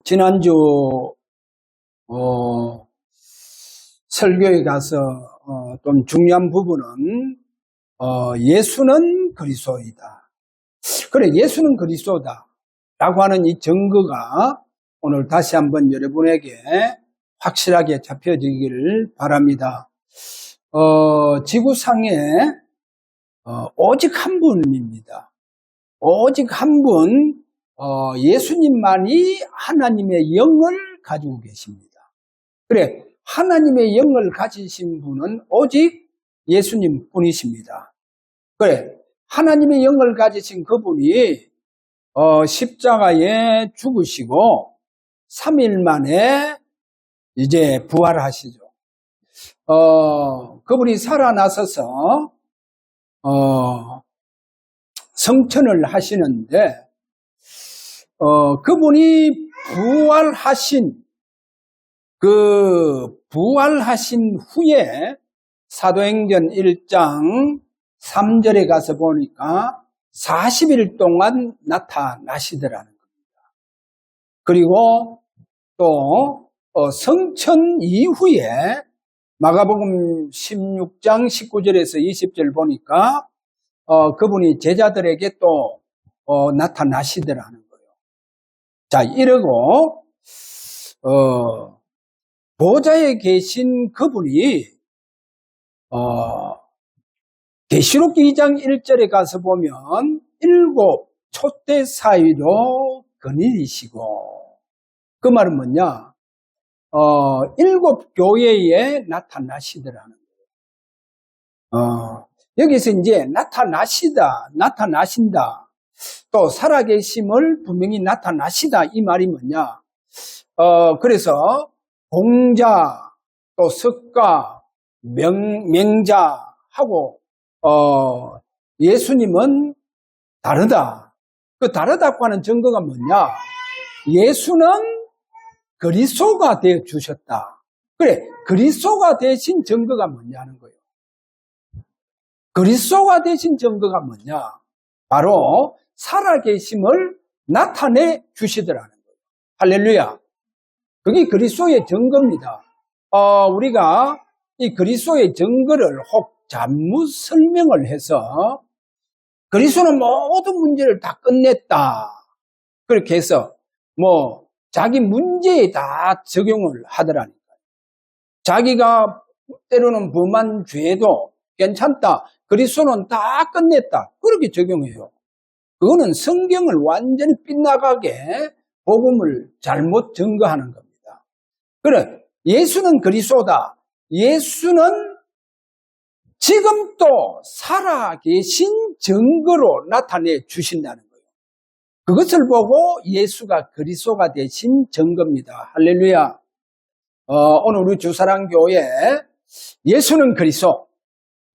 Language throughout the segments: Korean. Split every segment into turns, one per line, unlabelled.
지난주 설교에 가서 좀 중요한 부분은 예수는 그리스도이다. 그래, 예수는 그리스도다 라고 하는 이 증거가 오늘 다시 한번 여러분에게 확실하게 잡혀지기를 바랍니다. 지구상에 오직 한 분입니다. 오직 한 분, 예수님만이 하나님의 영을 가지고 계십니다. 그래, 하나님의 영을 가지신 분은 오직 예수님 뿐이십니다. 그래, 하나님의 영을 가지신 그분이 십자가에 죽으시고 3일 만에 이제 부활하시죠. 그분이 살아나서서 성천을 하시는데 그분이 부활하신 후에 사도행전 1장 3절에 가서 보니까 40일 동안 나타나시더라는 겁니다. 그리고 또 성천 이후에 마가복음 16장 19절에서 20절 보니까 그분이 제자들에게 또 나타나시더라는 거예요. 자, 이러고 보좌에 계신 그분이 계시록 2장 1절에 가서 보면 7 촛대 사이로 거느리시고, 그 말은 뭐냐? 7 교회에 나타나시더라는 거예요. 여기서 이제 나타나신다, 또 살아계심을 분명히 나타나시다, 이 말이 뭐냐? 그래서 공자, 또 석가, 명자하고 예수님은 다르다. 그 다르다고 하는 증거가 뭐냐? 예수는 그리스도가 되어 주셨다. 그래, 그리스도가 되신 증거가 뭐냐는 거예요. 그리스도가 되신 증거가 뭐냐? 바로 살아계심을 나타내 주시더라는 거예요. 할렐루야. 그게 그리스도의 증거입니다. 우리가 이 그리스도의 증거를 혹 잘못 설명을 해서 그리스도는 모든 문제를 다 끝냈다, 그렇게 해서 자기 문제에 다 적용을 하더라니까요. 자기가 때로는 범한 죄도 괜찮다, 그리스도는 다 끝냈다, 그렇게 적용해요. 그거는 성경을 완전히 빗나가게 복음을 잘못 증거하는 겁니다. 그래, 예수는 그리스도다. 예수는 지금 또 살아계신 증거로 나타내 주신다는 거예요. 그것을 보고 예수가 그리스도가 되신 증거입니다. 할렐루야. 오늘 우리 주사랑교회 예수는 그리스도,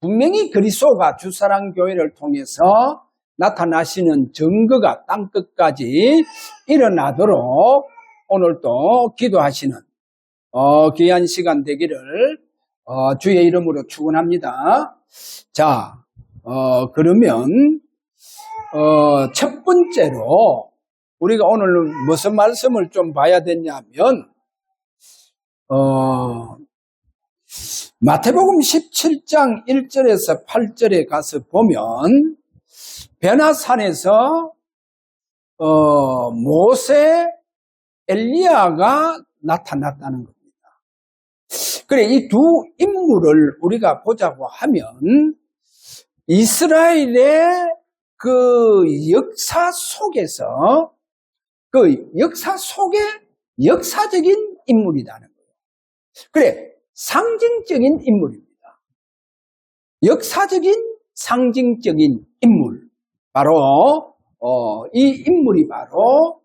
분명히 그리스도가 주사랑교회를 통해서 나타나시는 증거가 땅끝까지 일어나도록 오늘도 기도하시는 귀한 시간 되기를 주의 이름으로 축원합니다. 자, 그러면 첫 번째로 우리가 오늘 무슨 말씀을 좀 봐야 되냐면 마태복음 17장 1절에서 8절에 가서 보면 변화산에서 모세, 엘리야가 나타났다는 겁니다. 그래, 이 두 인물을 우리가 보자고 하면 이스라엘의 그 역사 속에서 역사적인 인물이라는 거예요. 그래, 상징적인 인물입니다. 역사적인 상징적인 인물. 바로 이 인물이 바로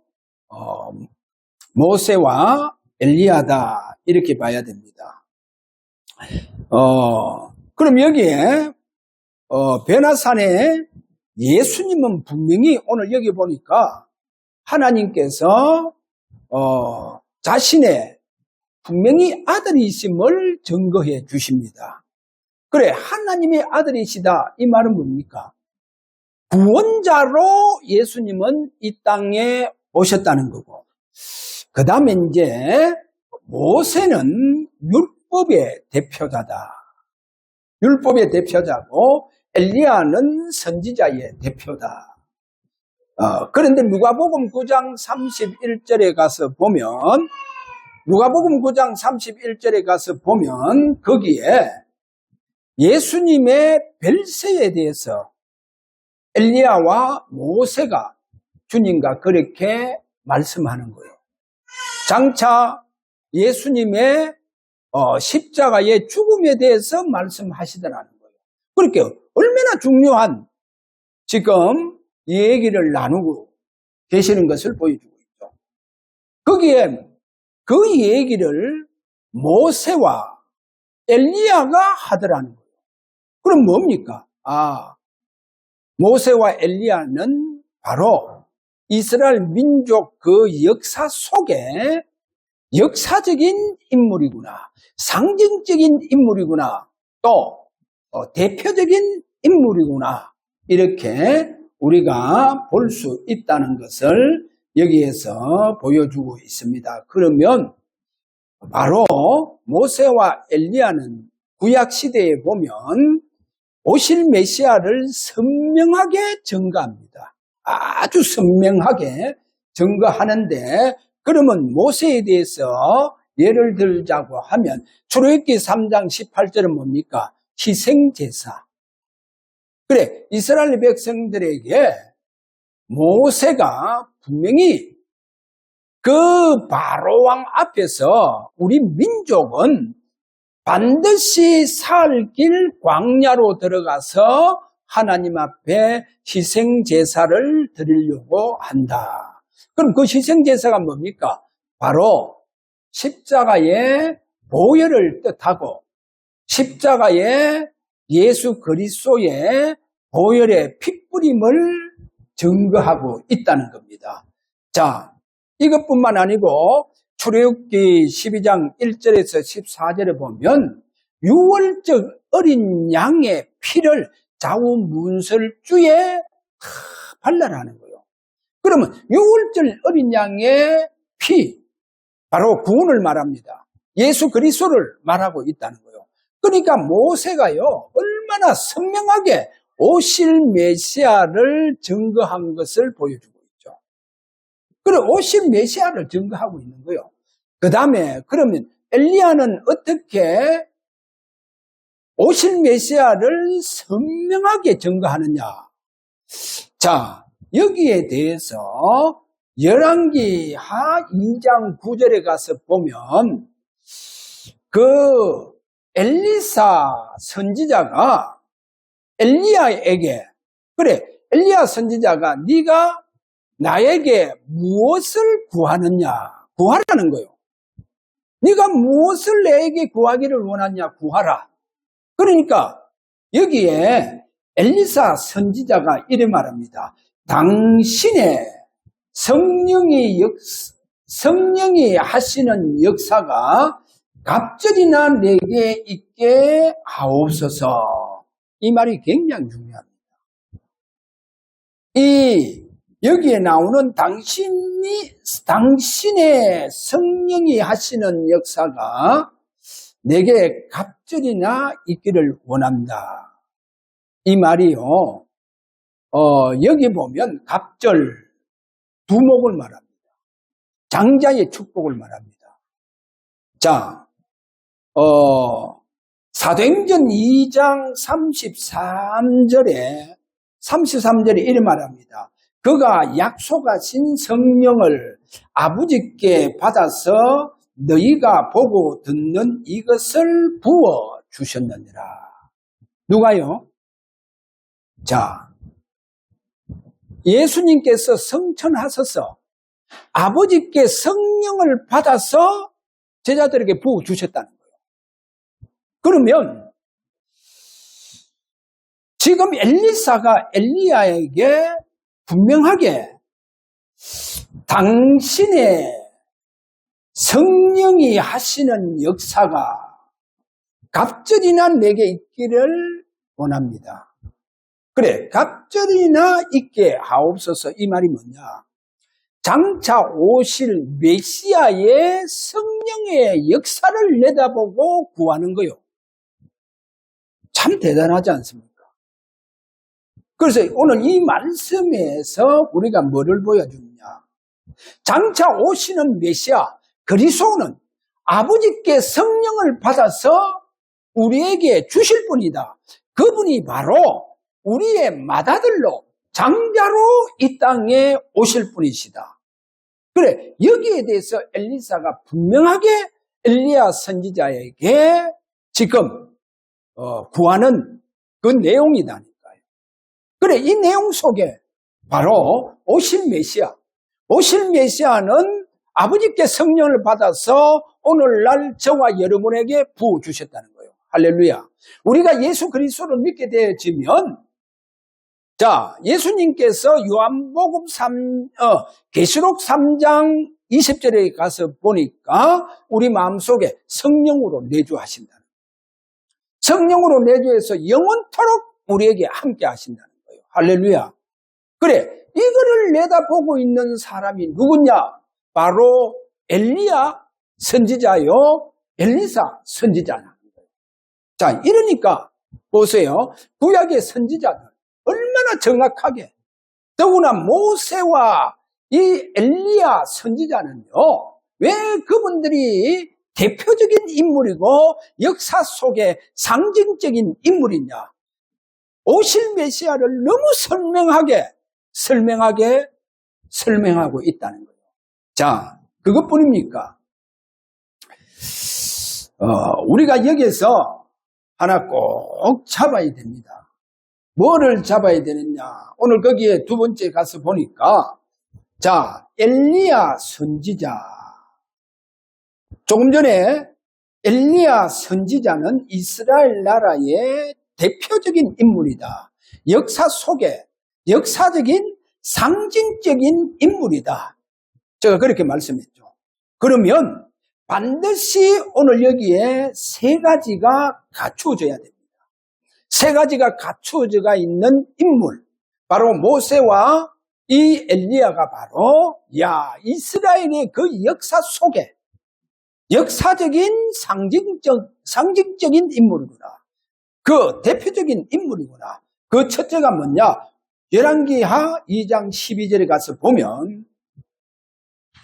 모세와 엘리야다, 이렇게 봐야 됩니다. 그럼 여기에 변화산에 예수님은 분명히 오늘 여기 보니까 하나님께서 자신의 분명히 아들이심을 증거해 주십니다. 그래, 하나님의 아들이시다, 이 말은 뭡니까? 구원자로 예수님은 이 땅에 오셨다는 거고, 그 다음에 이제 모세는 율법의 대표자다. 율법의 대표자고 엘리야는 선지자의 대표다. 그런데 누가복음 9장 31절에 가서 보면 누가복음 9장 31절에 가서 보면 거기에 예수님의 별세에 대해서 엘리야와 모세가 주님과 그렇게 말씀하는 거예요. 장차 예수님의 십자가의 죽음에 대해서 말씀하시더라는 거예요. 그렇게 얼마나 중요한 지금 이 얘기를 나누고 계시는 것을 보여주고 있죠. 거기에 그 얘기를 모세와 엘리야가 하더라는 거예요. 그럼 뭡니까? 모세와 엘리야는 바로 이스라엘 민족 그 역사 속에 역사적인 인물이구나, 상징적인 인물이구나, 또 대표적인 인물이구나, 이렇게 우리가 볼 수 있다는 것을 여기에서 보여주고 있습니다. 그러면 바로 모세와 엘리야는 구약시대에 보면 오실 메시아를 선명하게 증거합니다. 아주 선명하게 증거하는데, 그러면 모세에 대해서 예를 들자고 하면 출애굽기 3장 18절은 뭡니까? 희생제사. 그래, 이스라엘 백성들에게 모세가 분명히 그 바로왕 앞에서 우리 민족은 반드시 살 길 광야로 들어가서 하나님 앞에 희생제사를 드리려고 한다. 그럼 그 희생제사가 뭡니까? 바로 십자가의 보혈을 뜻하고 십자가의 예수 그리스도의 보혈의 핏뿌림을 증거하고 있다는 겁니다. 자, 이것뿐만 아니고 출애굽기 12장 1절에서 14절에 보면 유월절 어린 양의 피를 좌우 문설주에 발라라는 거예요. 그러면 유월절 어린 양의 피, 바로 구원을 말합니다. 예수 그리스도를 말하고 있다는 거예요. 그러니까 모세가요, 얼마나 선명하게 오실 메시아를 증거한 것을 보여주고 있죠. 그래, 오실 메시아를 증거하고 있는 거예요. 그 다음에 그러면 엘리야는 어떻게 오실 메시아를 선명하게 증거하느냐? 자, 여기에 대해서 열왕기 하 2장 9절에 가서 보면 그 엘리사 선지자가 엘리야에게, 그래, 엘리야 선지자가 네가 나에게 무엇을 구하느냐? 구하라는 거예요. 네가 무엇을 내게 구하기를 원하냐? 구하라. 그러니까 여기에 엘리사 선지자가 이래 말합니다. 당신의 성령이 하시는 역사가 갑절이나 내게 있게 하옵소서. 이 말이 굉장히 중요합니다. 여기에 나오는 당신의 성령이 하시는 역사가 내게 갑절이나 있기를 원한다. 이 말이요, 여기 보면 갑절, 두목을 말합니다. 장자의 축복을 말합니다. 자, 사도행전 2장 33절에 이렇게 말합니다. 그가 약속하신 성령을 아버지께 받아서 너희가 보고 듣는 이것을 부어 주셨느니라. 누가요? 자, 예수님께서 성천하셔서 아버지께 성령을 받아서 제자들에게 부어 주셨다는 거예요. 그러면 지금 엘리사가 엘리야에게 분명하게 당신의 성령이 하시는 역사가 갑절이나 내게 있기를 원합니다. 그래, 갑절이나 있게 하옵소서. 이 말이 뭐냐? 장차 오실 메시아의 성령의 역사를 내다보고 구하는 거요. 참 대단하지 않습니까? 그래서 오늘 이 말씀에서 우리가 뭐를 보여주느냐? 장차 오시는 메시아 그리스도는 아버지께 성령을 받아서 우리에게 주실 분이다. 그분이 바로 우리의 맏아들로 장자로 이 땅에 오실 분이시다. 그래, 여기에 대해서 엘리사가 분명하게 엘리야 선지자에게 지금 구하는 그 내용이다니까요. 그래, 이 내용 속에 바로 오실 메시아는 아버지께 성령을 받아서 오늘날 저와 여러분에게 부어주셨다는 거예요. 할렐루야. 우리가 예수 그리스도를 믿게 되어지면, 자, 예수님께서 요한복음 계시록 3장 20절에 가서 보니까 우리 마음속에 성령으로 내주하신다는 거예요. 성령으로 내주해서 영원토록 우리에게 함께 하신다는 거예요. 할렐루야. 그래, 이거를 내다보고 있는 사람이 누구냐? 바로 엘리야 선지자요, 엘리사 선지자라는 거예요. 자, 이러니까 보세요. 구약의 선지자들 얼마나 정확하게, 더구나 모세와 이 엘리야 선지자는요, 왜 그분들이 대표적인 인물이고 역사 속에 상징적인 인물이냐? 오실 메시아를 너무 설명하고 있다는 거예요. 자, 그것뿐입니까? 우리가 여기서 하나 꼭 잡아야 됩니다. 뭐를 잡아야 되느냐? 오늘 거기에 두 번째 가서 보니까, 자, 엘리야 선지자. 조금 전에 엘리야 선지자는 이스라엘 나라의 대표적인 인물이다. 역사 속에 역사적인 상징적인 인물이다. 제가 그렇게 말씀했죠. 그러면 반드시 오늘 여기에 세 가지가 갖추어져야 됩니다. 세 가지가 갖추어져가 있는 인물, 바로 모세와 이 엘리야가 바로 이스라엘의 그 역사 속에 역사적인 상징적인 인물이구나. 그 대표적인 인물이구나. 그 첫째가 뭐냐? 열왕기하 2장 12절에 가서 보면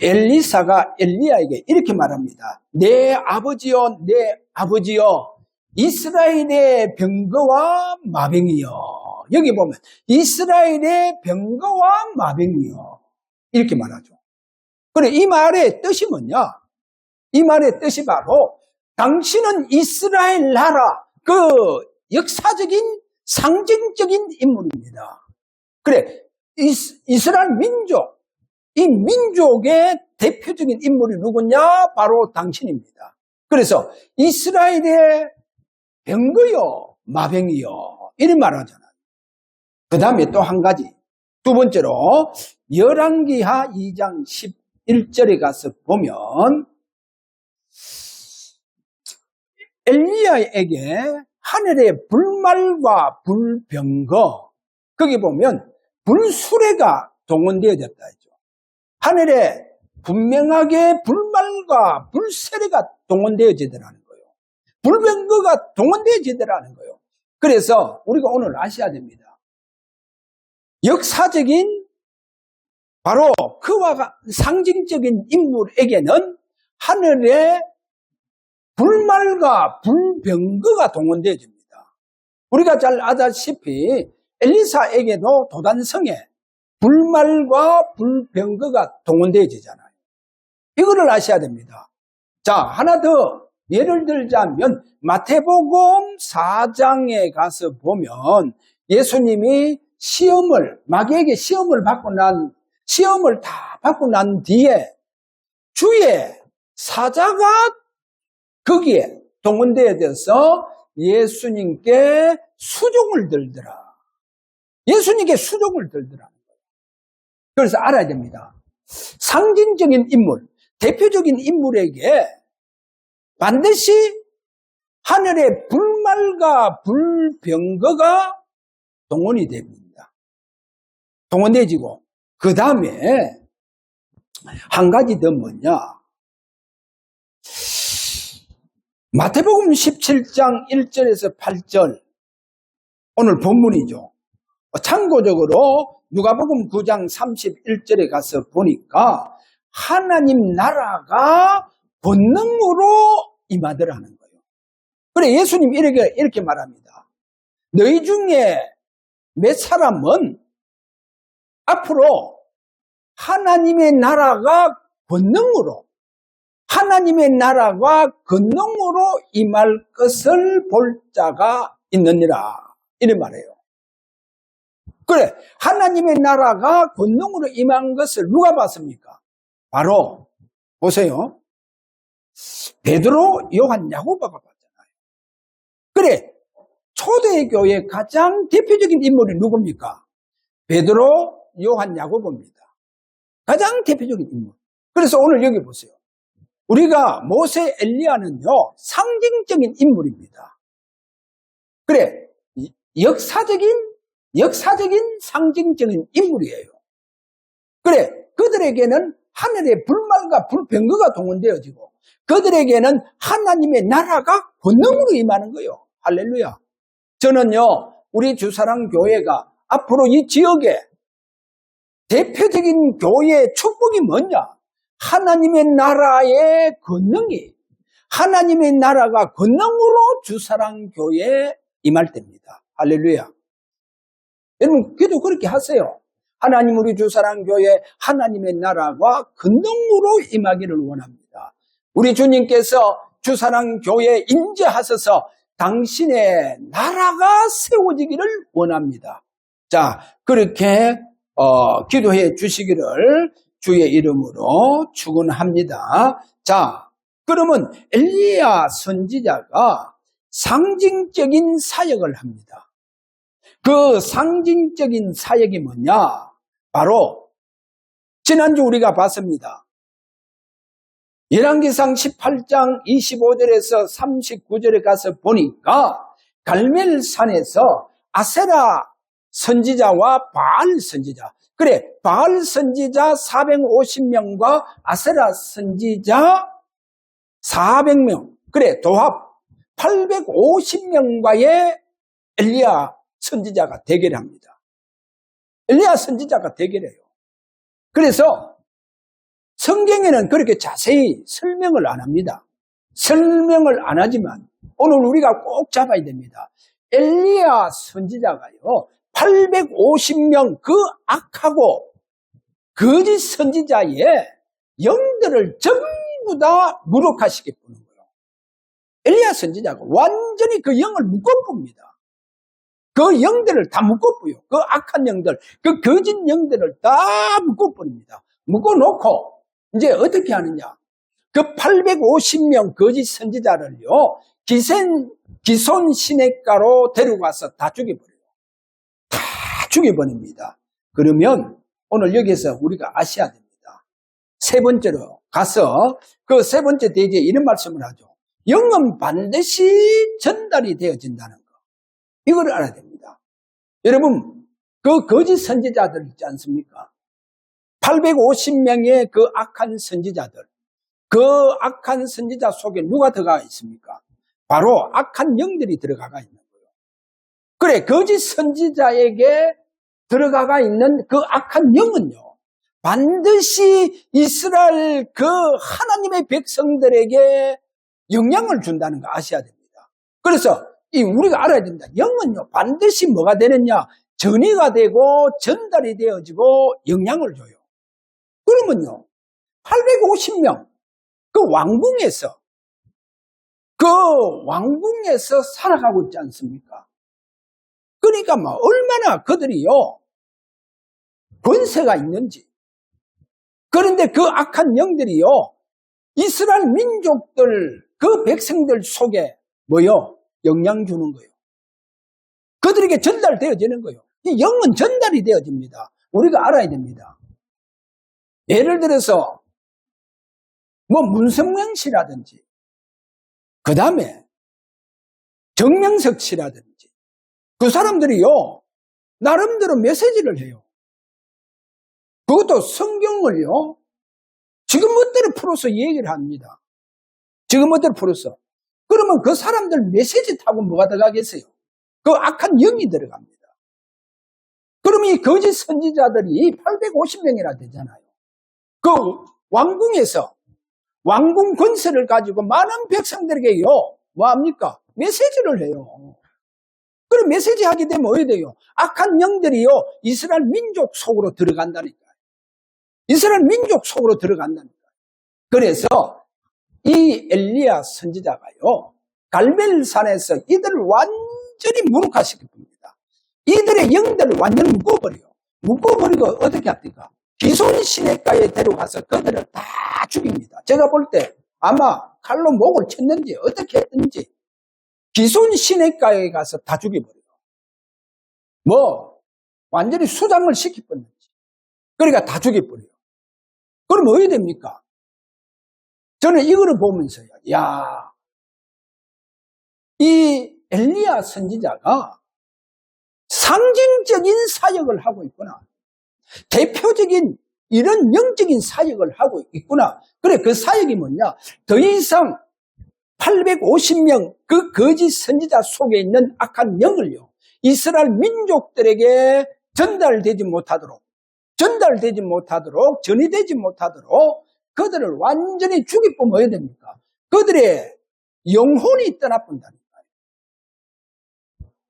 엘리사가 엘리야에게 이렇게 말합니다. 내 아버지여, 내 아버지여, 이스라엘의 병거와 마병이여. 여기 보면 이스라엘의 병거와 마병이여. 이렇게 말하죠. 그래, 이 말의 뜻이 뭐냐? 이 말의 뜻이 바로 당신은 이스라엘 나라 그 역사적인 상징적인 인물입니다. 그래, 이스라엘 민족, 이 민족의 대표적인 인물이 누구냐? 바로 당신입니다. 그래서 이스라엘의 병거요, 마병이요, 이런 말하잖아요. 그 다음에 또 한 가지, 두 번째로 열왕기하 2장 11절에 가서 보면 엘리야에게 하늘의 불말과 불병거, 거기 보면 불수레가 동원되어졌다 했죠. 하늘에 분명하게 불말과 불세례가 동원되어지더라는 거예요. 불병거가 동원되어지더라는 거예요. 그래서 우리가 오늘 아셔야 됩니다. 역사적인 바로 그와 상징적인 인물에게는 하늘에 불말과 불병거가 동원되어집니다. 우리가 잘 아다시피 엘리사에게도 도단성에 불말과 불병거가 동원되어지잖아요. 이거를 아셔야 됩니다. 자, 하나 더 예를 들자면 마태복음 4장에 가서 보면 예수님이 마귀에게 시험을 다 받고 난 뒤에 주의 사자가 거기에 동원되어져서 예수님께 수종을 들더라. 예수님께 수종을 들더라는 거예요. 그래서 알아야 됩니다. 상징적인 인물, 대표적인 인물에게 반드시 하늘의 불말과 불병거가 동원이 됩니다. 동원되어지고 그 다음에 한 가지 더 뭐냐? 마태복음 17장 1절에서 8절, 오늘 본문이죠. 참고적으로 누가복음 9장 31절에 가서 보니까 하나님 나라가 권능으로 임하더라는 거예요. 그래, 예수님 이렇게 말합니다. 너희 중에 몇 사람은 앞으로 하나님의 나라가 권능으로, 하나님의 나라가 권능으로 임할 것을 볼 자가 있느니라, 이래 말해요. 그래, 하나님의 나라가 권능으로 임한 것을 누가 봤습니까? 바로 보세요. 베드로, 요한, 야고보가 봤잖아요. 그래, 초대교회의 가장 대표적인 인물이 누굽니까? 베드로, 요한, 야고보입니다. 가장 대표적인 인물. 그래서 오늘 여기 보세요. 우리가 모세, 엘리야는요, 상징적인 인물입니다. 그래, 역사적인 상징적인 인물이에요. 그래, 그들에게는 하늘의 불말과 불병거가 동원되어지고, 그들에게는 하나님의 나라가 권능으로 임하는 거예요. 할렐루야. 저는요, 우리 주사랑교회가 앞으로 이 지역에 대표적인 교회의 축복이 뭐냐? 하나님의 나라의 권능이, 하나님의 나라가 권능으로 주사랑교회에 임할 때입니다. 할렐루야. 여러분, 기도 그렇게 하세요. 하나님, 우리 주사랑교회 하나님의 나라가 권능으로 임하기를 원합니다. 우리 주님께서 주사랑교회에 임재하셔서 당신의 나라가 세워지기를 원합니다. 자, 그렇게 기도해 주시기를 주의 이름으로 축원합니다. 자, 그러면 엘리야 선지자가 상징적인 사역을 합니다. 그 상징적인 사역이 뭐냐? 바로 지난주 우리가 봤습니다. 열왕기상 18장 25절에서 39절에 가서 보니까 갈멜산에서 아세라 선지자와 바알 선지자, 그래, 바알 선지자 450명과 아세라 선지자 400명, 그래, 도합 850명과의 엘리야 선지자가 대결합니다. 엘리야 선지자가 대결해요. 그래서 성경에는 그렇게 자세히 설명을 안 합니다. 설명을 안 하지만 오늘 우리가 꼭 잡아야 됩니다. 엘리야 선지자가요, 850명 그 악하고 거짓 선지자의 영들을 전부 다 무력화시켜 보는 거예요. 엘리야 선지자가 완전히 그 영을 묶어봅니다. 그 영들을 다 묶어보요. 그 악한 영들, 그 거짓 영들을 다 묶어버립니다. 묶어놓고 이제 어떻게 하느냐? 그 850명 거짓 선지자를요, 기손 시냇가로 데려가서 다 죽여버려요. 다 죽여버립니다. 그러면 오늘 여기서 우리가 아셔야 됩니다. 세 번째로 가서 그 세 번째 대지에 이런 말씀을 하죠. 영은 반드시 전달이 되어진다는 거. 이걸 알아야 됩니다. 여러분, 그 거짓 선지자들 있지 않습니까? 850명의 그 악한 선지자들, 그 악한 선지자 속에 누가 들어가 있습니까? 바로 악한 영들이 들어가 있는 거예요. 그래, 거짓 선지자에게 들어가 있는 그 악한 영은요, 반드시 이스라엘 그 하나님의 백성들에게 영향을 준다는 거 아셔야 됩니다. 그래서 우리가 알아야 됩니다. 영은요, 반드시 뭐가 되느냐? 전이가 되고 전달이 되어지고 영향을 줘요. 그러면요, 850명, 그 왕궁에서 살아가고 있지 않습니까? 그러니까 얼마나 그들이요, 권세가 있는지. 그런데 그 악한 영들이요, 이스라엘 민족들, 그 백성들 속에 영향 주는 거예요. 그들에게 전달되어지는 거예요. 이 영은 전달이 되어집니다. 우리가 알아야 됩니다. 예를 들어서 문성명 씨라든지, 그 다음에 정명석 씨라든지, 그 사람들이요, 나름대로 메시지를 해요. 그것도 성경을요, 지금 멋대로 풀어서 얘기를 합니다. 지금 멋대로 풀어서. 그러면 그 사람들 메시지 타고 뭐가 들어가겠어요? 그 악한 영이 들어갑니다. 그럼 이 거짓 선지자들이 850명이나 되잖아요. 그 왕궁에서 왕궁 권세를 가지고 많은 백성들에게요, 뭐합니까? 메시지를 해요. 그럼 메시지 하게 되면 어떻게 돼요? 악한 영들이요, 이스라엘 민족 속으로 들어간다니까요. 이스라엘 민족 속으로 들어간다니까요. 그래서 이 엘리야 선지자가요, 갈멜산에서 이들을 완전히 무력화시킵니다. 이들의 영들을 완전히 묶어버려요. 묶어버리고 어떻게 합니까? 기손 시냇가에 데려가서 그들을 다 죽입니다. 제가 볼 때 아마 칼로 목을 쳤는지 어떻게 했든지 기손 시냇가에 가서 다 죽여버려요. 뭐 완전히 수장을 시켜버렸지. 그러니까 다 죽여버려요. 그럼 어떻게 됩니까? 저는 이거를 보면서요, 야, 이 엘리야 선지자가 상징적인 사역을 하고 있구나. 대표적인 이런 영적인 사역을 하고 있구나. 그래, 그 사역이 뭐냐? 더 이상 850명 그 거짓 선지자 속에 있는 악한 영을요, 이스라엘 민족들에게 전달되지 못하도록, 전이되지 못하도록 그들을 완전히 죽이면 어야 됩니까? 그들의 영혼이 떠나본다니까요.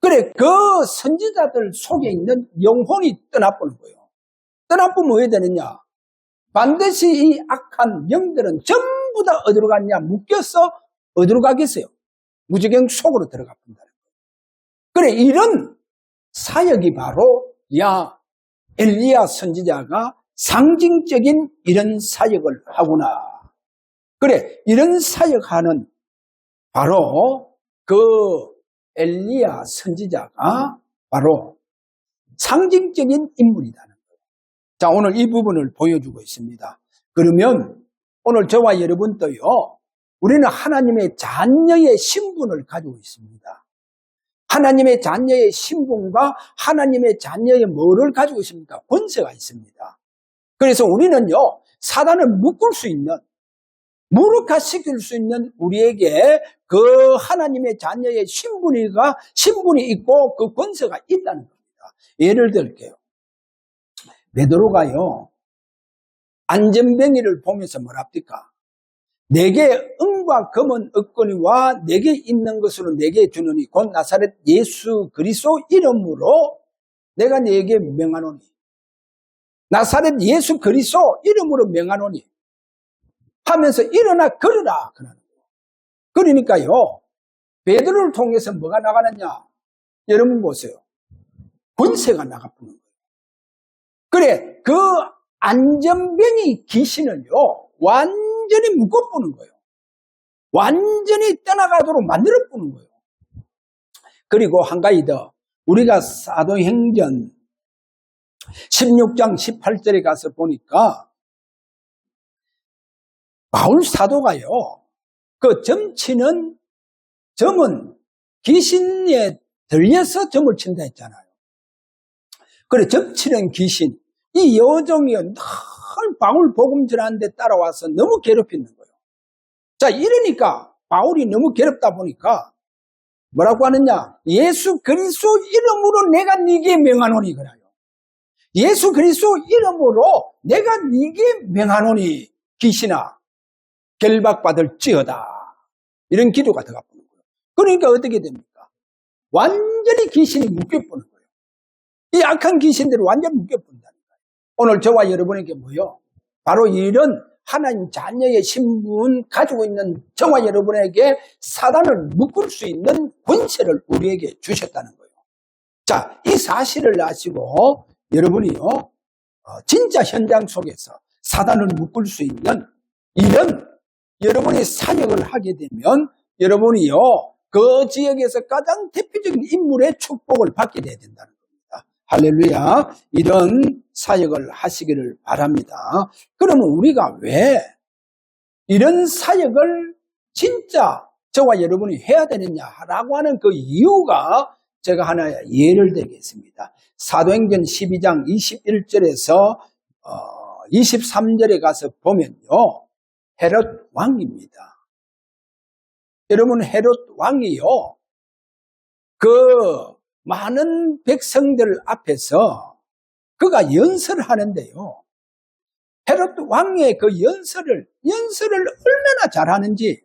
그래, 그 선지자들 속에 있는 영혼이 떠나보는 거예요. 떠나보면 어야 되느냐? 반드시 이 악한 영들은 전부 다 어디로 갔냐? 묶여서 어디로 가겠어요? 무지경 속으로 들어가 본다는 거예요. 그래, 이런 사역이 바로 엘리야 선지자가 상징적인 이런 사역을 하구나. 그래, 이런 사역하는 바로 그 엘리야 선지자가 바로 상징적인 인물이라는 거예요. 자, 오늘 이 부분을 보여주고 있습니다. 그러면 오늘 저와 여러분도요, 우리는 하나님의 자녀의 신분을 가지고 있습니다. 하나님의 자녀의 신분과 하나님의 자녀의 뭐를 가지고 있습니까? 권세가 있습니다. 그래서 우리는요, 사단을 묶을 수 있는, 무력화시킬 수 있는 우리에게 그 하나님의 자녀의 신분이 있고 그 권세가 있다는 겁니다. 예를 들게요. 베드로가요, 안전뱅이를 보면서 뭐랍니까? 내게 은과 금은 없거니와 내게 있는 것으로 내게 주느니 곧 나사렛 예수 그리스도 이름으로 내가 네게 명하노니, 나사렛 예수 그리스도 이름으로 명하노니 하면서 일어나 걸으라 그러는 거예요. 그러니까요, 베드로를 통해서 뭐가 나가느냐? 여러분 보세요. 권세가 나가보는 거예요. 그래, 그 안전병이 귀신을요, 완전히 묶어보는 거예요. 완전히 떠나가도록 만들어보는 거예요. 그리고 한 가지 더, 우리가 사도행전 16장 18절에 가서 보니까 바울 사도가요, 그 점치는 점은 귀신에 들려서 점을 친다 했잖아요. 그래, 점치는 귀신, 이 여종이요, 늘 바울 복음 전하는데 따라와서 너무 괴롭히는 거예요. 자, 이러니까 바울이 너무 괴롭다 보니까 뭐라고 하느냐? 예수 그리스도 이름으로 내가 네게 명하노니 그래요. 예수 그리스도 이름으로 내가 네게 명하노니 귀신아 결박받을지어다. 이런 기도가 들어가보는 거예요. 그러니까 어떻게 됩니까? 완전히 귀신이 묶여보는 거예요. 이 악한 귀신들이 완전히 묶여본다니까요. 오늘 저와 여러분에게 뭐요? 바로 이런 하나님 자녀의 신분 가지고 있는 저와 여러분에게 사단을 묶을 수 있는 권세를 우리에게 주셨다는 거예요. 자, 이 사실을 아시고 여러분이요, 진짜 현장 속에서 사단을 묶을 수 있는 이런 여러분이 사역을 하게 되면 여러분이요, 그 지역에서 가장 대표적인 인물의 축복을 받게 돼야 된다는 겁니다. 할렐루야. 이런 사역을 하시기를 바랍니다. 그러면 우리가 왜 이런 사역을 진짜 저와 여러분이 해야 되느냐라고 하는 그 이유가 제가 하나 예를 들겠습니다. 사도행전 12장 21절에서 23절에 가서 보면요. 헤롯 왕입니다. 여러분, 헤롯 왕이요. 그 많은 백성들 앞에서 그가 연설을 하는데요. 헤롯 왕의 그 연설을 얼마나 잘하는지,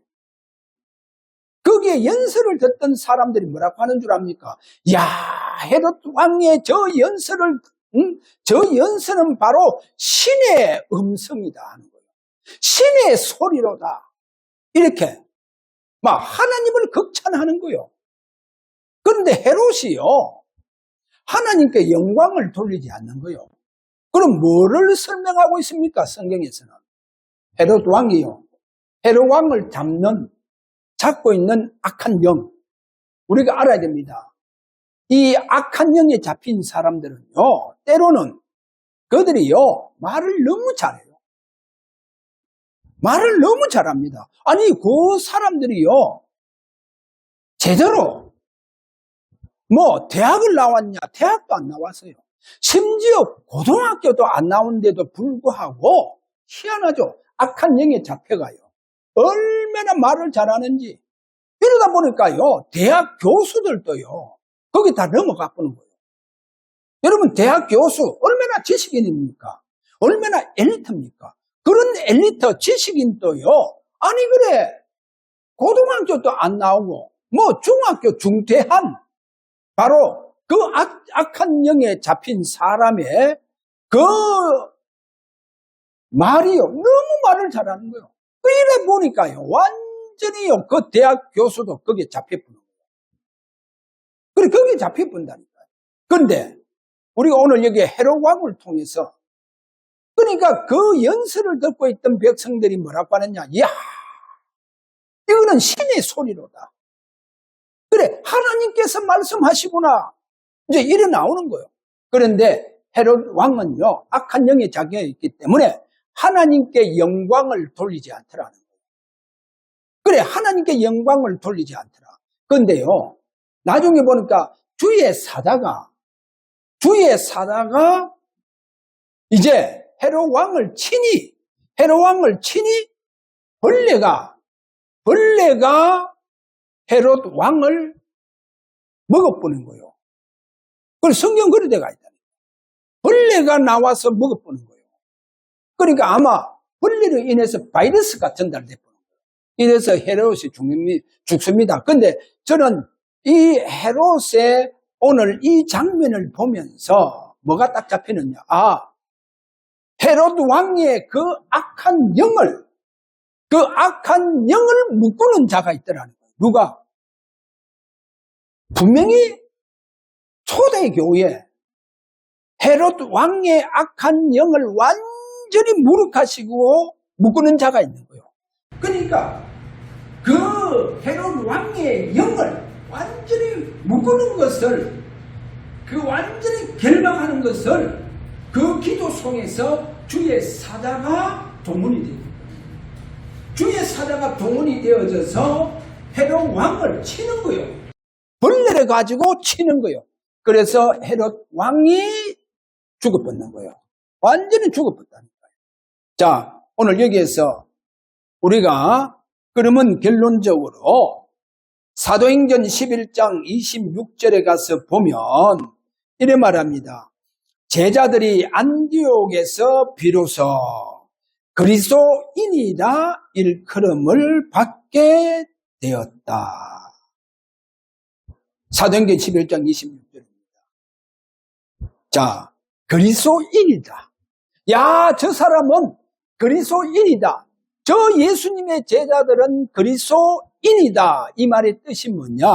거기에 연설을 듣던 사람들이 뭐라고 하는 줄 압니까? 야, 헤롯 왕의 저 연설은 바로 신의 음성이다 하는 거예요. 신의 소리로다. 이렇게 막 하나님을 극찬하는 거예요. 그런데 헤롯이요, 하나님께 영광을 돌리지 않는 거예요. 그럼 뭐를 설명하고 있습니까? 성경에서는 헤롯 왕이요, 헤롯 왕을 잡고 있는 악한 영, 우리가 알아야 됩니다. 이 악한 영에 잡힌 사람들은요, 때로는 그들이요, 말을 너무 잘해요. 말을 너무 잘합니다. 아니, 그 사람들이요, 제대로 대학을 나왔냐? 대학도 안 나왔어요. 심지어 고등학교도 안 나온데도 불구하고 희한하죠. 악한 영에 잡혀가요. 얼마나 말을 잘하는지. 이러다 보니까요, 대학 교수들도요, 거기 다 넘어가 보는 거예요. 여러분, 대학 교수 얼마나 지식인입니까? 얼마나 엘리트입니까? 그런 엘리트 지식인도요, 아니 그래, 고등학교도 안 나오고 중학교 중퇴한 바로 그 악한 영에 잡힌 사람의 그 말이요, 너무 말을 잘하는 거예요. 이래 보니까요, 완전히요, 그 대학 교수도 거기에 잡혀보는 거예요. 그래, 거기에 잡혀본다니까요. 그런데 우리가 오늘 여기 헤롯 왕을 통해서, 그러니까 그 연설을 듣고 있던 백성들이 뭐라고 하느냐? 이야, 이거는 신의 소리로다. 그래, 하나님께서 말씀하시구나. 이제 이래 나오는 거예요. 그런데 헤롯 왕은요, 악한 영에 작용해 있기 때문에 하나님께 영광을 돌리지 않더라는 거예요. 그래, 하나님께 영광을 돌리지 않더라. 그런데요, 나중에 보니까 주의 사다가 이제 헤롯 왕을 치니 벌레가 헤롯 왕을 먹어보는 거예요. 그걸 성경 그런 데가 있다. 벌레가 나와서 먹어보는 거예요. 그러니까 아마 벌레로 인해서 바이러스가 전달돼 보는 거예요. 이래서 헤롯이 죽습니다. 근데 저는 이 헤롯의 오늘 이 장면을 보면서 뭐가 딱 잡히느냐? 헤롯 왕의 그 악한 영을 묶는 자가 있더라는 거예요. 누가? 분명히 초대교회 헤롯 왕의 악한 영을 완전히 무력화시키고 묶는 자가 있는 거예요. 그러니까 그 헤롯 왕의 영을 완전히 묶는 것을, 그 완전히 결박하는 것을 그 기도송에서 주의 사자가 동원이 됩니다. 주의 사자가 동원이 되어져서 헤롯 왕을 치는 거예요. 벌레를 가지고 치는 거예요. 그래서 헤롯 왕이 죽어버리는 거예요. 완전히 죽어버렸다는 거예요. 자, 오늘 여기에서 우리가 그러면 결론적으로 사도행전 11장 26절에 가서 보면 이래 말합니다. 제자들이 안디옥에서 비로소 그리스도인이다 일컬음을 받게 되었다. 사도행전 11장 26절입니다. 자, 그리스도인이다. 야, 저 사람은 그리스도인이다. 저 예수님의 제자들은 그리스도인이다. 이 말의 뜻이 뭐냐?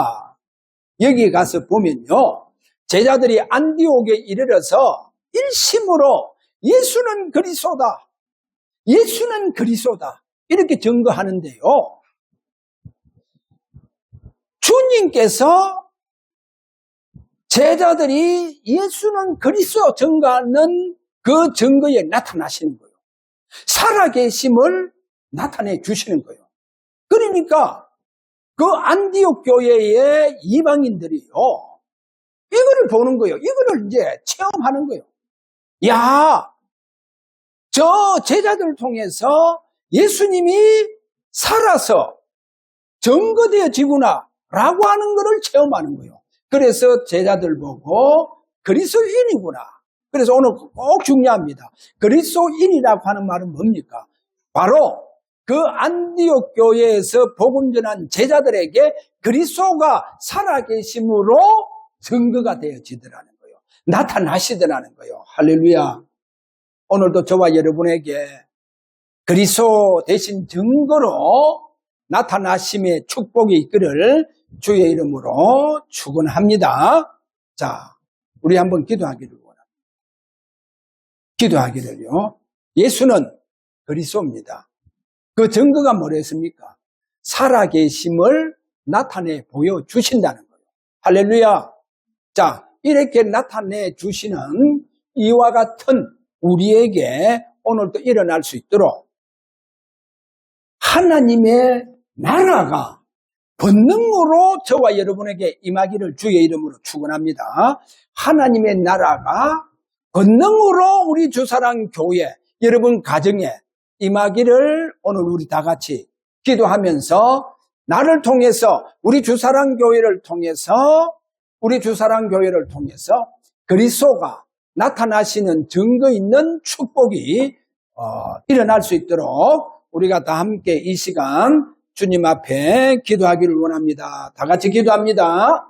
여기 가서 보면요, 제자들이 안디옥에 이르러서 일심으로 예수는 그리스도다, 예수는 그리스도다 이렇게 증거하는데요, 주님께서 제자들이 예수는 그리스도 증거하는 그 증거에 나타나시는 거예요. 살아계심을 나타내 주시는 거예요. 그러니까 그 안디옥 교회의 이방인들이요, 이거를 보는 거예요. 이거를 이제 체험하는 거예요. 야, 저 저 제자들 통해서 예수님이 살아서 증거되어지구나 라고 하는 것을 체험하는 거예요. 그래서 제자들 보고 그리스도인이구나. 그래서 오늘 꼭 중요합니다. 그리스도인이라고 하는 말은 뭡니까? 바로 그 안디옥 교회에서 복음 전한 제자들에게 그리스도가 살아계심으로 증거가 되어지더라는 거예요. 나타나시더라는 거예요. 할렐루야. 오늘도 저와 여러분에게 그리스도 대신 증거로 나타나심의 축복이 있기를 주의 이름으로 축원합니다. 자, 우리 한번 기도하기를 원합니다. 기도하기를요. 예수는 그리스도입니다. 그 증거가 뭐랬습니까? 살아계심을 나타내 보여주신다는 거예요. 할렐루야. 자, 이렇게 나타내 주시는 이와 같은 우리에게 오늘도 일어날 수 있도록 하나님의 나라가 본능으로 저와 여러분에게 임하기를 주의 이름으로 축원합니다. 하나님의 나라가 본능으로 우리 주사랑 교회, 여러분 가정에 임하기를 오늘 우리 다 같이 기도하면서 나를 통해서 우리 주사랑 교회를 통해서 그리스도가 나타나시는 증거 있는 축복이 일어날 수 있도록 우리가 다 함께 이 시간 주님 앞에 기도하기를 원합니다. 다 같이 기도합니다.